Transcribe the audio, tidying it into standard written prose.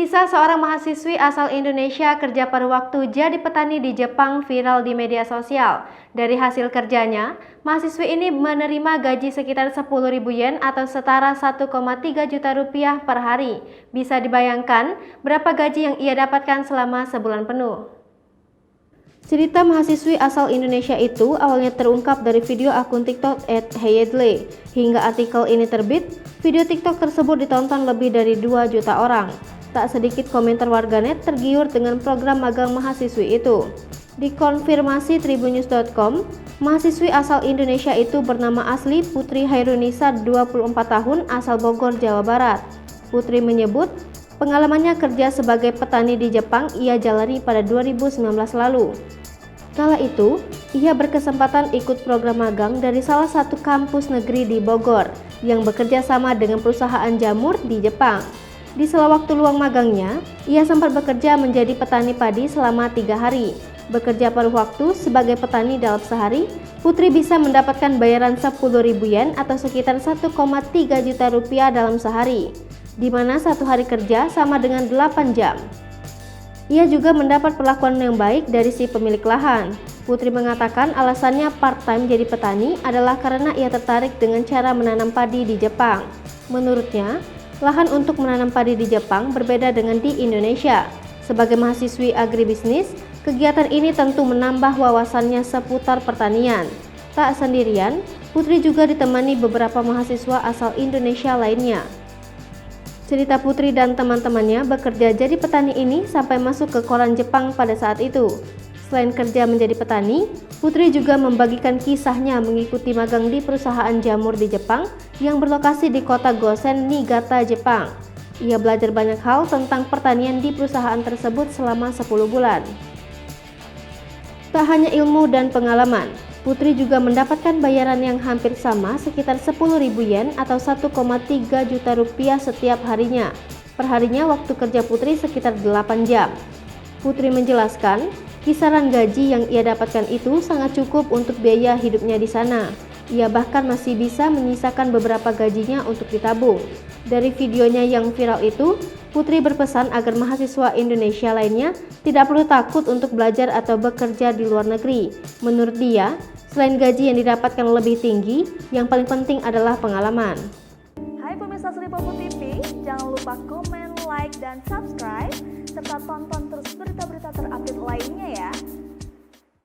Kisah seorang mahasiswi asal Indonesia kerja paruh waktu jadi petani di Jepang viral di media sosial. Dari hasil kerjanya, mahasiswi ini menerima gaji sekitar 10.000 yen atau setara 1,3 juta rupiah per hari. Bisa dibayangkan berapa gaji yang ia dapatkan selama sebulan penuh. Cerita mahasiswi asal Indonesia itu awalnya terungkap dari video akun TikTok @heyedle. Hingga artikel ini terbit, video TikTok tersebut ditonton lebih dari 2 juta orang. Tak sedikit komentar warganet tergiur dengan program magang mahasiswi itu. Dikonfirmasi tribunnews.com, mahasiswi asal Indonesia itu bernama asli Putri Hairunisa, 24 tahun, asal Bogor, Jawa Barat. Putri menyebut, pengalamannya kerja sebagai petani di Jepang ia jalani pada 2019 lalu. Kala itu, ia berkesempatan ikut program magang dari salah satu kampus negeri di Bogor yang bekerja sama dengan perusahaan jamur di Jepang. Di sela waktu luang magangnya, ia sempat bekerja menjadi petani padi selama 3 hari. Bekerja paruh waktu sebagai petani dalam sehari, Putri bisa mendapatkan bayaran 10.000 yen atau sekitar 1,3 juta rupiah dalam sehari, di mana satu hari kerja sama dengan 8 jam. Ia juga mendapat perlakuan yang baik dari si pemilik lahan. Putri mengatakan alasannya part-time jadi petani adalah karena ia tertarik dengan cara menanam padi di Jepang. Menurutnya, lahan untuk menanam padi di Jepang berbeda dengan di Indonesia. Sebagai mahasiswi agribisnis, kegiatan ini tentu menambah wawasannya seputar pertanian. Tak sendirian, Putri juga ditemani beberapa mahasiswa asal Indonesia lainnya. Cerita Putri dan teman-temannya bekerja jadi petani ini sampai masuk ke koran Jepang pada saat itu. Selain kerja menjadi petani, Putri juga membagikan kisahnya mengikuti magang di perusahaan jamur di Jepang yang berlokasi di kota Gosen, Niigata, Jepang. Ia belajar banyak hal tentang pertanian di perusahaan tersebut selama 10 bulan. Tak hanya ilmu dan pengalaman, Putri juga mendapatkan bayaran yang hampir sama sekitar 10.000 yen atau 1,3 juta rupiah setiap harinya. Perharinya waktu kerja Putri sekitar 8 jam. Putri menjelaskan, kisaran gaji yang ia dapatkan itu sangat cukup untuk biaya hidupnya di sana. Ia bahkan masih bisa menyisakan beberapa gajinya untuk ditabung. Dari videonya yang viral itu, Putri berpesan agar mahasiswa Indonesia lainnya tidak perlu takut untuk belajar atau bekerja di luar negeri. Menurut dia, selain gaji yang didapatkan lebih tinggi, yang paling penting adalah pengalaman. Hai pemirsa Sri Popo TV, jangan lupa komen, like, dan subscribe, serta tonton terus berita-berita terupdate lainnya